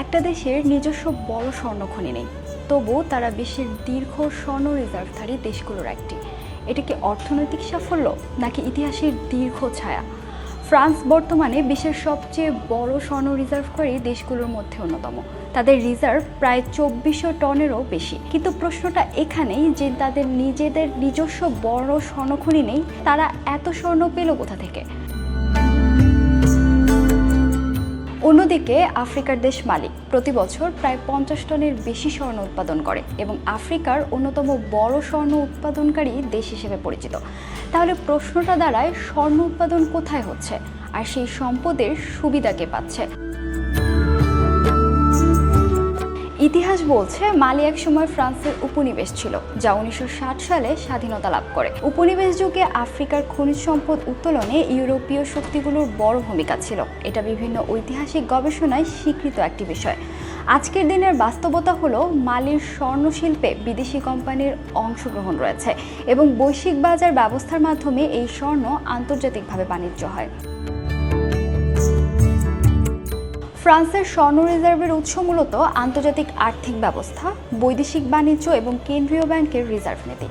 একটা দেশের নিজস্ব বড় স্বর্ণখনি নেই, তবু তারা বিশ্বের দীর্ঘ স্বর্ণ রিজার্ভধারী দেশগুলোর একটি। এটা কি অর্থনৈতিক সাফল্য নাকি ইতিহাসের দীর্ঘ ছায়া? ফ্রান্স বর্তমানে বিশ্বের সবচেয়ে বড় স্বর্ণ রিজার্ভকারী দেশগুলোর মধ্যে অন্যতম। তাদের রিজার্ভ প্রায় 2400 টনেরও বেশি। কিন্তু প্রশ্নটা এখানেই যে তাদের নিজেদের নিজস্ব বড় স্বর্ণখনি নেই, তারা এত স্বর্ণ পেল কোথা থেকে? অন্যদিকে আফ্রিকার দেশ মালি প্রতি বছর প্রায় 50 টনের বেশি স্বর্ণ উৎপাদন করে এবং আফ্রিকার অন্যতম বড় স্বর্ণ উৎপাদনকারী দেশ হিসেবে পরিচিত। তাহলে প্রশ্নটা দাঁড়ায়, স্বর্ণ উৎপাদন কোথায় হচ্ছে আর সেই সম্পদের সুবিধা কে পাচ্ছে? ইতিহাস বলছে মালি একসময় ফ্রান্সের উপনিবেশ ছিল, যা 1960 সালে স্বাধীনতা লাভ করে। উপনিবেশ যুগে আফ্রিকার খনিজ সম্পদ উত্তোলনে ইউরোপীয় শক্তিগুলোর বড় ভূমিকা ছিল। এটা বিভিন্ন ঐতিহাসিক গবেষণায় স্বীকৃত একটি বিষয়। আজকের দিনের বাস্তবতা হলো মালির স্বর্ণ শিল্পে বিদেশি কোম্পানির অংশগ্রহণ রয়েছে এবং বৈশ্বিক বাজার ব্যবস্থার মাধ্যমে এই স্বর্ণ আন্তর্জাতিকভাবে বাণিজ্য হয়। ফ্রান্সের স্বর্ণ রিজার্ভের উৎস মূলত আন্তর্জাতিক আর্থিক ব্যবস্থা, বৈদেশিক বাণিজ্য এবং কেন্দ্রীয় ব্যাংকের রিজার্ভ নীতি।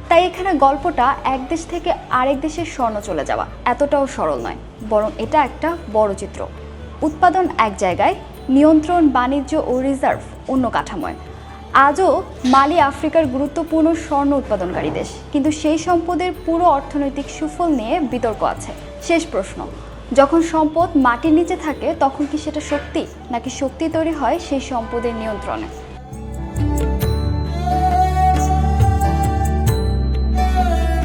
তাই এখানে গল্পটা এক দেশ থেকে আরেক দেশের স্বর্ণ চলে যাওয়া এতটাও সরল নয়, বরং এটা একটা বড় চিত্র। উৎপাদন এক জায়গায়, নিয়ন্ত্রণ, বাণিজ্য ও রিজার্ভ অন্য কাঠামোয়। আজও মালি আফ্রিকার গুরুত্বপূর্ণ স্বর্ণ উৎপাদনকারী দেশ, কিন্তু সেই সম্পদের পুরো অর্থনৈতিক সুফল নিয়ে বিতর্ক আছে। শেষ প্রশ্ন, যখন সম্পদ মাটির নিচে থাকে তখন কি সেটা শক্তি, নাকি শক্তি তৈরি হয় সেই সম্পদের নিয়ন্ত্রণে?